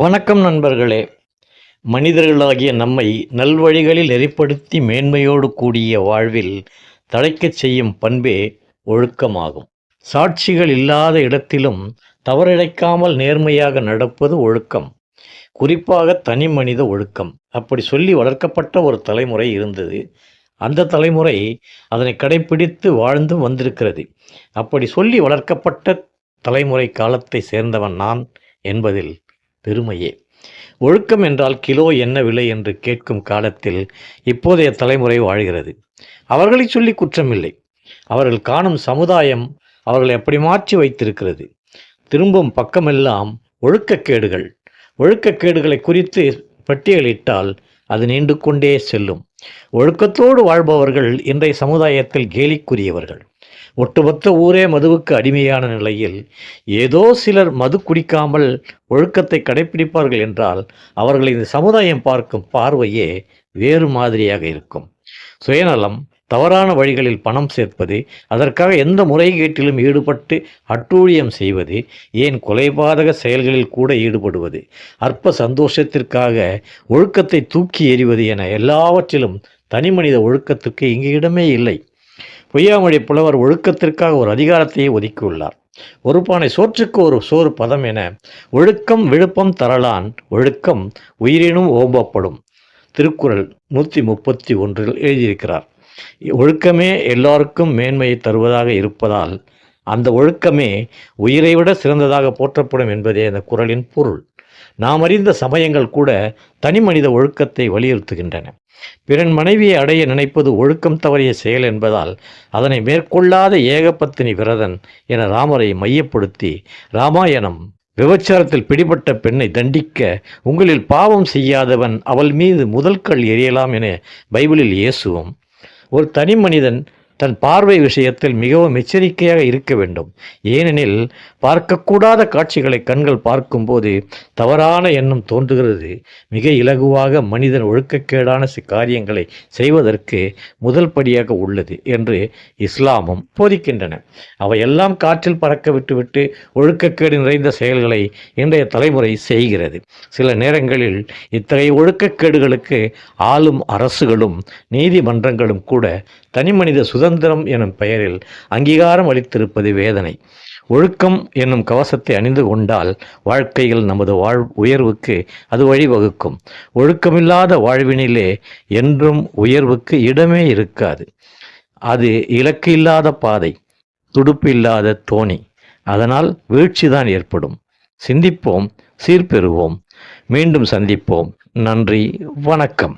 வணக்கம் நண்பர்களே. மனிதர்களாகிய நம்மை நல்வழிகளில் நெறிப்படுத்தி மேன்மையோடு கூடிய வாழ்வில் தழைக்கச் செய்யும் பண்பே ஒழுக்கமாகும். சாட்சிகள் இல்லாத இடத்திலும் தவறிழைக்காமல் நேர்மையாக நடப்பது ஒழுக்கம், குறிப்பாக தனி மனித ஒழுக்கம். அப்படி சொல்லி வளர்க்கப்பட்ட ஒரு தலைமுறை இருந்தது. அந்த தலைமுறை அதனை கடைப்பிடித்து வாழ்ந்து வந்திருக்கிறது. அப்படி சொல்லி வளர்க்கப்பட்ட தலைமுறை காலத்தை சேர்ந்தவன் நான் என்பதில் பெருமையே. ஒழுக்கம் என்றால் கிலோ என்ன விலை என்று கேட்கும் காலத்தில் இப்போதைய தலைமுறை வாழ்கிறது. அவர்களை சொல்லி குற்றமில்லை. அவர்கள் காணும் சமுதாயம் அவர்களை எப்படி மாற்றி வைத்திருக்கிறது. திரும்பும் பக்கமெல்லாம் ஒழுக்கக்கேடுகள். ஒழுக்கக்கேடுகளை குறித்து பட்டியலிட்டால் அது நீண்டு கொண்டே செல்லும். ஒழுக்கத்தோடு வாழ்பவர்கள் இன்றைய சமுதாயத்தில் கேலிக்குரியவர்கள். ஒட்டுமொத்த ஊரே மதுவுக்கு அடிமையான நிலையில் ஏதோ சிலர் மது குடிக்காமல் ஒழுக்கத்தை கடைப்பிடிப்பார்கள் என்றால் அவர்களை இந்த சமுதாயம் பார்க்கும் பார்வையே வேறு மாதிரியாக இருக்கும். சுயநலம், தவறான வழிகளில் பணம் சேர்ப்பது, அதற்காக எந்த முறைகேட்டிலும் ஈடுபட்டு அட்டூழியம் செய்வது, ஏன் கொலைபாதக செயல்களில் கூட ஈடுபடுவது, அற்ப சந்தோஷத்திற்காக ஒழுக்கத்தை தூக்கி எறிவது என எல்லாவற்றிலும் தனிமனித ஒழுக்கத்துக்கு இங்கு இடமே இல்லை. பொய்யாமொழி புலவர் ஒழுக்கத்திற்காக ஒரு அதிகாரத்தையே ஒதுக்கியுள்ளார். ஒரு பானை சோற்றுக்கு ஒரு சோறு பதம் என ஒழுக்கம் விழுப்பம் தரலான் ஒழுக்கம் உயிரினும் ஓம்பப்படும். திருக்குறள் 131 எழுதியிருக்கிறார். ஒழுக்கமே எல்லாருக்கும் மேன்மையை தருவதாக இருப்பதால் அந்த ஒழுக்கமே உயிரை விட சிறந்ததாக போற்றப்படும் என்பதே அந்த குறளின் பொருள். நாம் அறிந்த சமயங்கள் கூட தனி மனித ஒழுக்கத்தை வலியுறுத்துகின்றன. பிறன் மனைவியை அடைய நினைப்பது ஒழுக்கம் தவறிய செயல் என்பதால் அதனை மேற்கொள்ளாத ஏகபத்தினி விரதன் என ராமரை மையப்படுத்தி ராமாயணம் விபச்சாரத்தில் பிடிபட்ட பெண்ணை தண்டிக்க உங்களில் பாவம் செய்யாதவன் அவள் மீது முதல் கல் எறியலாம் என பைபிளில் இயேசுவும், ஒரு தனி மனிதன் தன் பார்வை விஷயத்தில் மிகவும் எச்சரிக்கையாக இருக்க வேண்டும். ஏனெனில் பார்க்கக்கூடாத காட்சிகளை கண்கள் பார்க்கும்போது தவறான எண்ணம் தோன்றுகிறது. மிக இலகுவாக மனிதன் ஒழுக்கக்கேடான காரியங்களை செய்வதற்கு முதல் படியாக உள்ளது என்று இஸ்லாமும் போதிக்கின்றன. அவையெல்லாம் காற்றில் பறக்க விட்டுவிட்டு ஒழுக்கக்கேடு நிறைந்த செயல்களை இன்றைய தலைமுறை செய்கிறது. சில நேரங்களில் இத்தகைய ஒழுக்கக்கேடுகளுக்கு ஆளும் அரசுகளும் நீதிமன்றங்களும் கூட தனிமனித சுதந்திரம் எனும் பெயரில் அங்கீகாரம் அளித்திருப்பது வேதனை. ஒழுக்கம் என்னும் கவசத்தை அணிந்து கொண்டால் வாழ்க்கையில் நமது உயர்வுக்கு அது வழிவகுக்கும். ஒழுக்கமில்லாத வாழ்வினிலே என்றும் உயர்வுக்கு இடமே இருக்காது. அது இலக்கு இல்லாத பாதை, துடுப்பு இல்லாத தோணி. அதனால் வீழ்ச்சிதான் ஏற்படும். சிந்திப்போம், சீர்பெறுவோம். மீண்டும் சந்திப்போம். நன்றி, வணக்கம்.